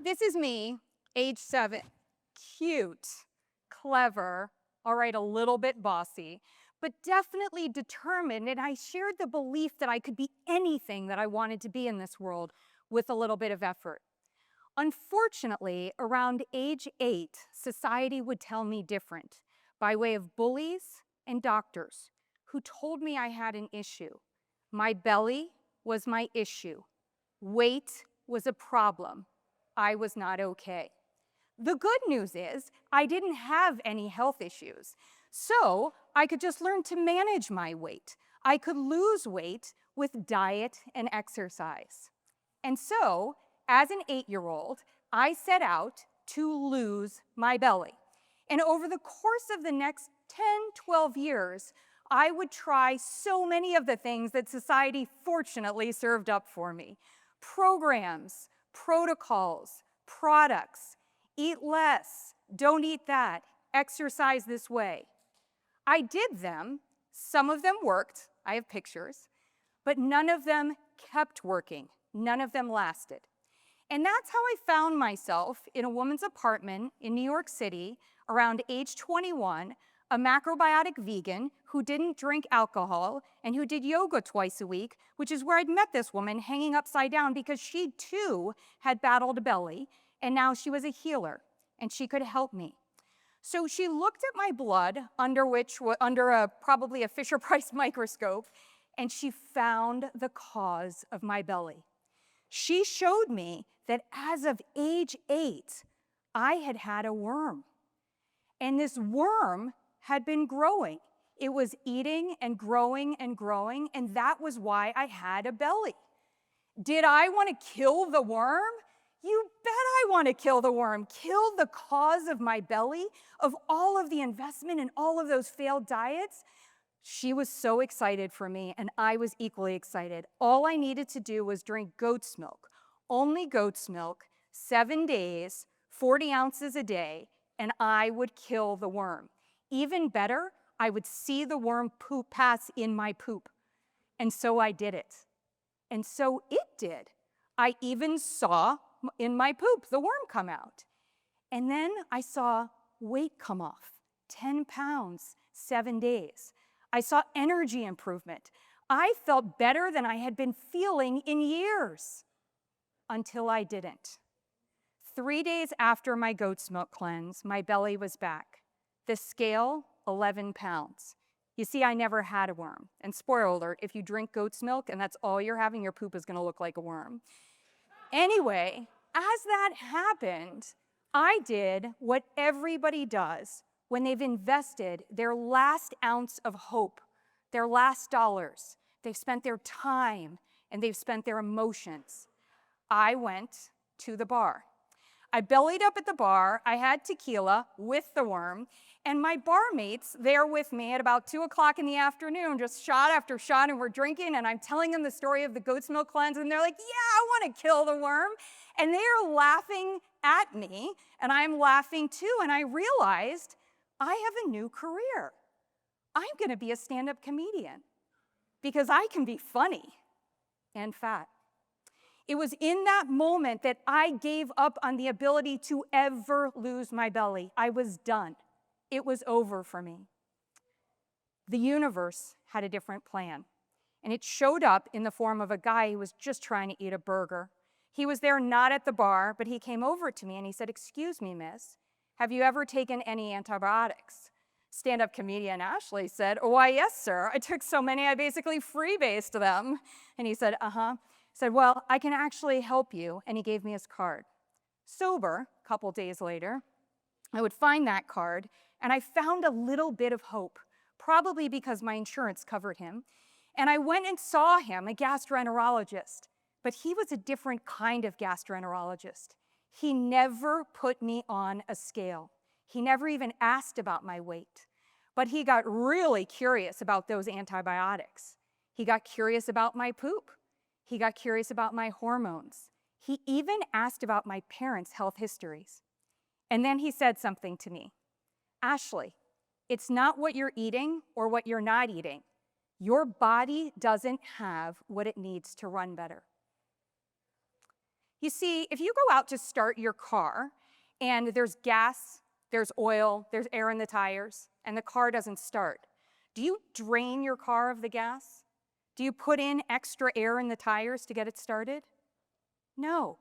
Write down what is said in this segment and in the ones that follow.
this is me, age 7. Cute, clever, all right, a little bit bossy, but definitely determined. And I shared the belief that I could be anything that I wanted to be in this world with a little bit of effort. Unfortunately, around age 8, society would tell me different by way of bullies and doctors who told me I had an issue. My belly was my issue. Weight was a problem. I was not okay. The good news is I didn't have any health issues, so I could just learn to manage my weight. I could lose weight with diet and exercise. And so, as an 8-year-old, I set out to lose my belly. And over the course of the next 10, 12 years, I would try so many of the things that society fortunately served up for me. Programs, protocols, products, eat less, don't eat that, exercise this way. I did them, some of them worked, I have pictures, but none of them kept working, none of them lasted. And that's how I found myself in a woman's apartment in New York City around age 21, a macrobiotic vegan who didn't drink alcohol and who did yoga twice a week, which is where I'd met this woman hanging upside down because she too had battled a belly, and now she was a healer and she could help me. So she looked at my blood under probably a Fisher-Price microscope, and she found the cause of my belly. She showed me that as of age 8, I had had a worm. And this worm had been growing. It was eating and growing, and that was why I had a belly. Did I want to kill the worm? You bet I want to kill the worm. Kill the cause of my belly, of all of the investment and all of those failed diets? She was so excited for me, and I was equally excited. All I needed to do was drink goat's milk, only goat's milk, 7 days, 40 ounces a day, and I would kill the worm. Even better, I would see the worm poop pass in my poop. And so I did it. And so it did. I even saw in my poop the worm come out. And then I saw weight come off, 10 pounds, 7 days. I saw energy improvement. I felt better than I had been feeling in years, until I didn't. 3 days after my goat's milk cleanse, my belly was back. The scale, 11 pounds. You see, I never had a worm. And spoiler alert, if you drink goat's milk and that's all you're having, your poop is gonna look like a worm. Anyway, as that happened, I did what everybody does when they've invested their last ounce of hope, their last dollars. They've spent their time and they've spent their emotions. I went to the bar. I bellied up at the bar. I had tequila with the worm, and my barmates there with me at about 2 o'clock in the afternoon, just shot after shot, and we're drinking, and I'm telling them the story of the goat's milk cleanse, and they're like, yeah, I want to kill the worm. And they're laughing at me, and I'm laughing too, and I realized I have a new career. I'm going to be a stand-up comedian because I can be funny and fat. It was in that moment that I gave up on the ability to ever lose my belly. I was done. It was over for me. The universe had a different plan, and it showed up in the form of a guy who was just trying to eat a burger. He was there not at the bar, but he came over to me and he said, "Excuse me, miss, have you ever taken any antibiotics?" Stand-up comedian Ashley said, "Oh, why, yes, sir. I took so many I basically freebased them." And he said, said, "Well, I can actually help you," and he gave me his card. Sober, a couple days later, I would find that card, and I found a little bit of hope, probably because my insurance covered him, and I went and saw him, a gastroenterologist, but he was a different kind of gastroenterologist. He never put me on a scale. He never even asked about my weight, but he got really curious about those antibiotics. He got curious about my poop. He got curious about my hormones. He even asked about my parents' health histories. And then he said something to me. "Ashley, it's not what you're eating or what you're not eating. Your body doesn't have what it needs to run better." You see, if you go out to start your car and there's gas, there's oil, there's air in the tires, and the car doesn't start, do you drain your car of the gas? Do you put in extra air in the tires to get it started? No.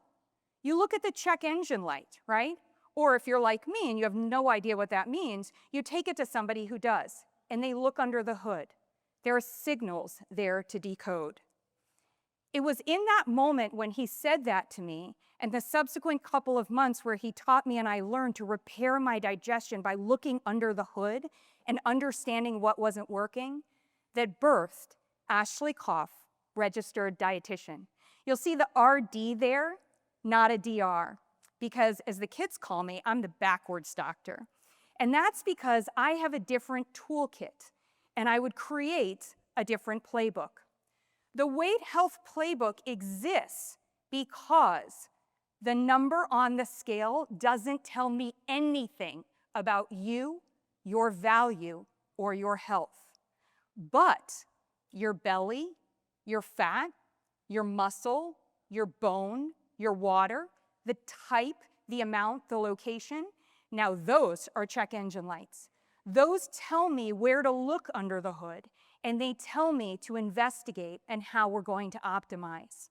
You look at the check engine light, right? Or if you're like me and you have no idea what that means, you take it to somebody who does, and they look under the hood. There are signals there to decode. It was in that moment when he said that to me, and the subsequent couple of months where he taught me and I learned to repair my digestion by looking under the hood and understanding what wasn't working, that birthed Ashley Koff, registered dietitian. You'll see the RD there, not a DR, because as the kids call me, I'm the backwards doctor. And that's because I have a different toolkit, and I would create a different playbook. The Weight Health Playbook exists because the number on the scale doesn't tell me anything about you, your value, or your health. But your belly, your fat, your muscle, your bone, your water, the type, the amount, the location, now those are check engine lights. Those tell me where to look under the hood, and they tell me to investigate and how we're going to optimize.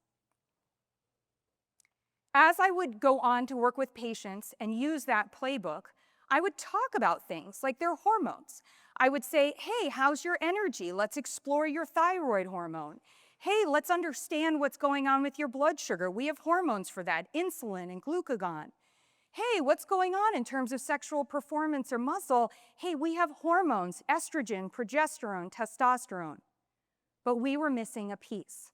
As I would go on to work with patients and use that playbook, I would talk about things like their hormones. I would say, hey, how's your energy? Let's explore your thyroid hormone. Hey, let's understand what's going on with your blood sugar. We have hormones for that, insulin and glucagon. Hey, what's going on in terms of sexual performance or muscle? Hey, we have hormones, estrogen, progesterone, testosterone. But we were missing a piece.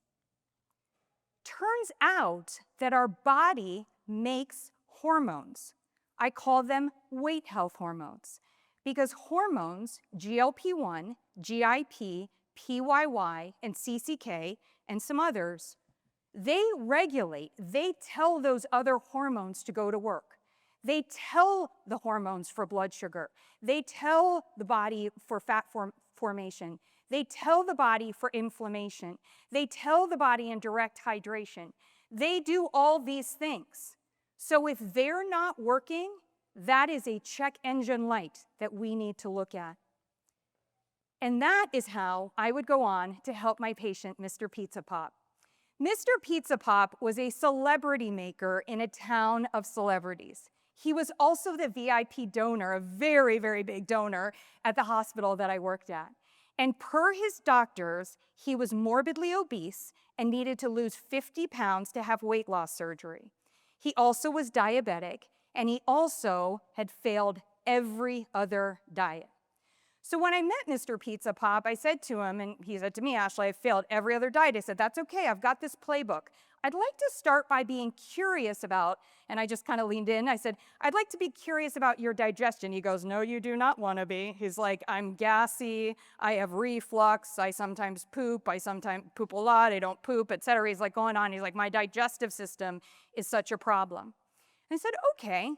Turns out that our body makes hormones. I call them weight health hormones because hormones, GLP-1, GIP, PYY, and CCK, and some others, they regulate, they tell those other hormones to go to work. They tell the hormones for blood sugar. They tell the body for fat formation. They tell the body for inflammation. They tell the body in direct hydration. They do all these things. So if they're not working, that is a check engine light that we need to look at. And that is how I would go on to help my patient, Mr. Pizza Pop. Mr. Pizza Pop was a celebrity maker in a town of celebrities. He was also the VIP donor, a very, very big donor at the hospital that I worked at. And per his doctors, he was morbidly obese and needed to lose 50 pounds to have weight loss surgery. He also was diabetic, and he also had failed every other diet. So when I met Mr. Pizza Pop, I said to him, and he said to me, Ashley, I've failed every other diet. I said, that's okay, I've got this playbook. I'd like to start by being curious about, and I just kind of leaned in, I said, I'd like to be curious about your digestion. He goes, no, you do not want to be. He's like, I'm gassy, I have reflux, I sometimes poop, I sometimes poop a lot, I don't poop, etc. He's like going on, he's like, my digestive system is such a problem. And I said, okay,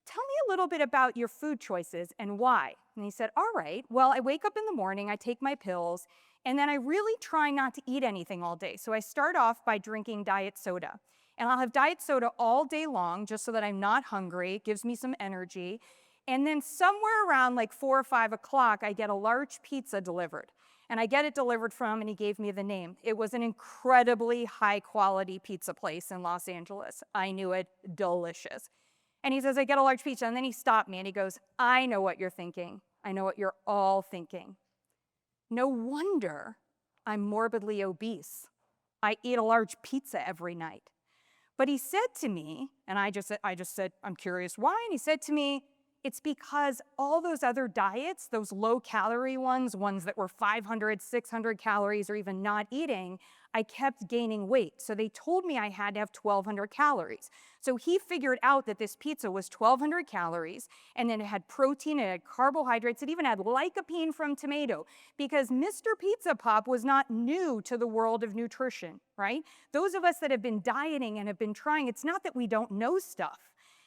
tell me a little bit about your food choices and why. And he said, all right, well, I wake up in the morning, I take my pills, and then I really try not to eat anything all day. So I start off by drinking diet soda. And I'll have diet soda all day long just so that I'm not hungry. It gives me some energy. And then somewhere around like 4 or 5 o'clock, I get a large pizza delivered. And I get it delivered from, and he gave me the name. It was an incredibly high quality pizza place in Los Angeles. I knew it, delicious. And he says, I get a large pizza, and then he stopped me and he goes, I know what you're thinking. I know what you're all thinking. No wonder I'm morbidly obese. I eat a large pizza every night. But he said to me, and I just said, I'm curious why, and he said to me, it's because all those other diets, those low-calorie ones that were 500, 600 calories or even not eating, I kept gaining weight. So they told me I had to have 1,200 calories. So he figured out that this pizza was 1,200 calories, and then it had protein, it had carbohydrates, it even had lycopene from tomato, because Mr. Pizza Pop was not new to the world of nutrition, right? Those of us that have been dieting and have been trying, it's not that we don't know stuff.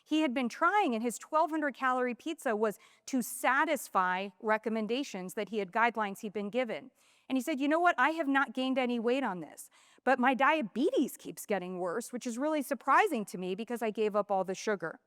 He had been trying, and his 1,200 calorie pizza was to satisfy recommendations that he had, guidelines he'd been given. And he said, you know what, I have not gained any weight on this, but my diabetes keeps getting worse, which is really surprising to me because I gave up all the sugar.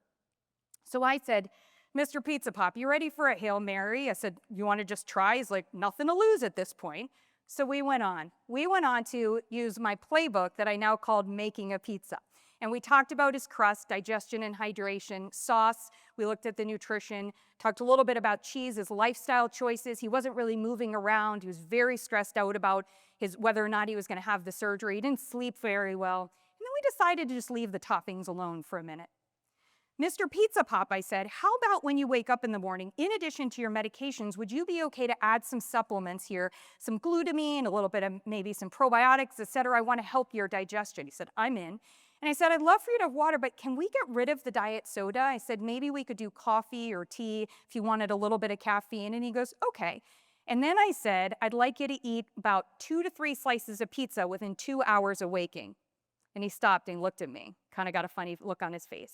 So I said, Mr. Pizza Pop, you ready for a Hail Mary? I said, you want to just try? He's like, nothing to lose at this point. So we went on. We went on to use my playbook that I now called Making a Pizza. And we talked about his crust, digestion and hydration, sauce. We looked at the nutrition, talked a little bit about cheese, his lifestyle choices. He wasn't really moving around. He was very stressed out about whether or not he was going to have the surgery. He didn't sleep very well. And then we decided to just leave the toppings alone for a minute. Mr. Pizza Pop, I said, how about when you wake up in the morning, in addition to your medications, would you be okay to add some supplements here, some glutamine, a little bit of maybe some probiotics, et cetera? I want to help your digestion. He said, I'm in. And I said, I'd love for you to have water, but can we get rid of the diet soda? I said, maybe we could do coffee or tea if you wanted a little bit of caffeine. And he goes, okay. And then I said, I'd like you to eat about 2 to 3 slices of pizza within 2 hours of waking. And he stopped and looked at me, kind of got a funny look on his face.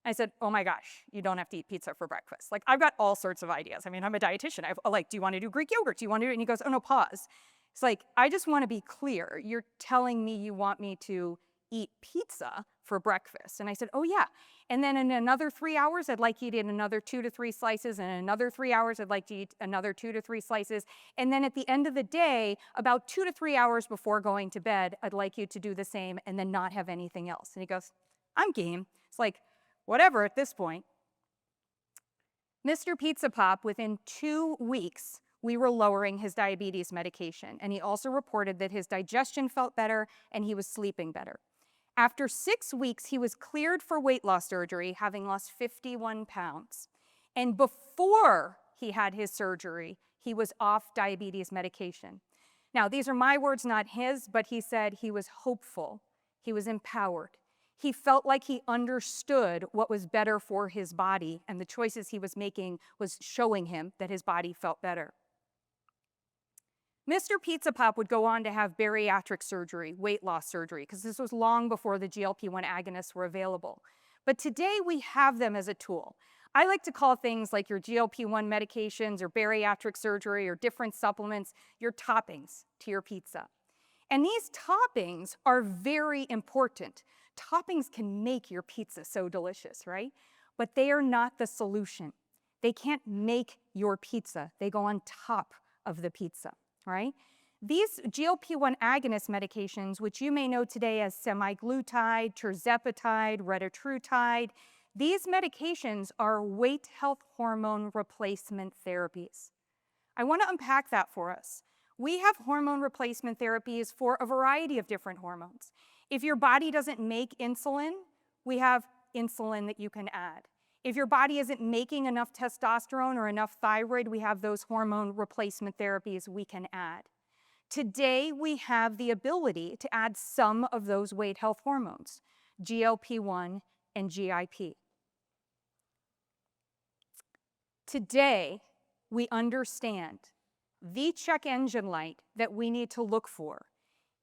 I said, oh my gosh, you don't have to eat pizza for breakfast. Like, I've got all sorts of ideas. I mean, I'm a dietitian. Do you want to do Greek yogurt? Do you want to do it? And he goes, oh no, pause. It's like, I just want to be clear. You're telling me you want me to eat pizza for breakfast. And I said, oh yeah. And then in another 3 hours, I'd like you to eat another 2 to 3 slices. And in another 3 hours, I'd like to eat another 2 to 3 slices. And then at the end of the day, about 2 to 3 hours before going to bed, I'd like you to do the same and then not have anything else. And he goes, I'm game. It's like, whatever at this point. Mr. Pizza Pop, within 2 weeks, we were lowering his diabetes medication. And he also reported that his digestion felt better and he was sleeping better. After 6 weeks, he was cleared for weight loss surgery, having lost 51 pounds. And before he had his surgery, he was off diabetes medication. Now, these are my words, not his, but he said he was hopeful. He was empowered. He felt like he understood what was better for his body, and the choices he was making was showing him that his body felt better. Mr. Pizza Pop would go on to have bariatric surgery, weight loss surgery, because this was long before the GLP-1 agonists were available. But today we have them as a tool. I like to call things like your GLP-1 medications or bariatric surgery or different supplements your toppings to your pizza. And these toppings are very important. Toppings can make your pizza so delicious, right? But they are not the solution. They can't make your pizza. They go on top of the pizza, right? These GLP-1 agonist medications, which you may know today as semaglutide, tirzepatide, retatrutide, these medications are weight health hormone replacement therapies. I want to unpack that for us. We have hormone replacement therapies for a variety of different hormones. If your body doesn't make insulin, we have insulin that you can add. If your body isn't making enough testosterone or enough thyroid, we have those hormone replacement therapies we can add. Today, we have the ability to add some of those weight health hormones, GLP-1 and GIP. Today, we understand the check engine light that we need to look for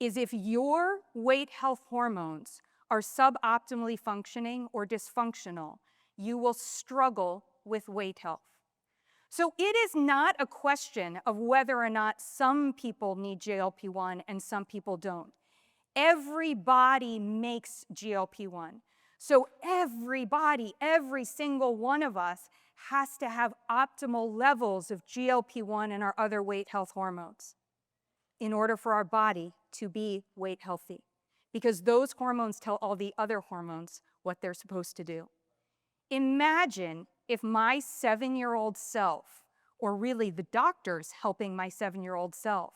is if your weight health hormones are suboptimally functioning or dysfunctional, you will struggle with weight health. So it is not a question of whether or not some people need GLP-1 and some people don't. Everybody makes GLP-1. So everybody, every single one of us has to have optimal levels of GLP-1 and our other weight health hormones in order for our body to be weight healthy, because those hormones tell all the other hormones what they're supposed to do. Imagine if my 7-year-old self, or really the doctors helping my 7-year-old self,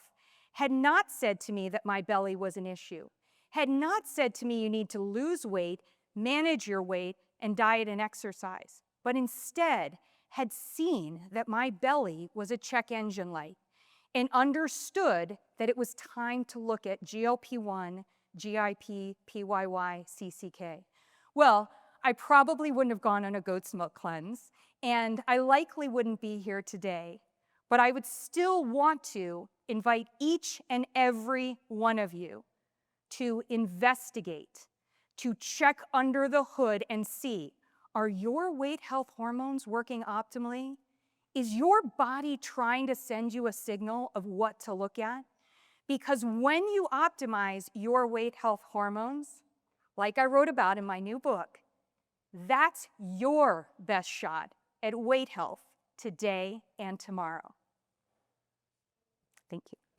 had not said to me that my belly was an issue, had not said to me you need to lose weight, manage your weight, and diet and exercise, but instead had seen that my belly was a check engine light and understood that it was time to look at GLP-1, GIP, PYY, CCK. Well, I probably wouldn't have gone on a goat's milk cleanse, and I likely wouldn't be here today, but I would still want to invite each and every one of you to investigate, to check under the hood and see, are your weight health hormones working optimally? Is your body trying to send you a signal of what to look at? Because when you optimize your weight health hormones, like I wrote about in my new book, that's your best shot at weight health today and tomorrow. Thank you.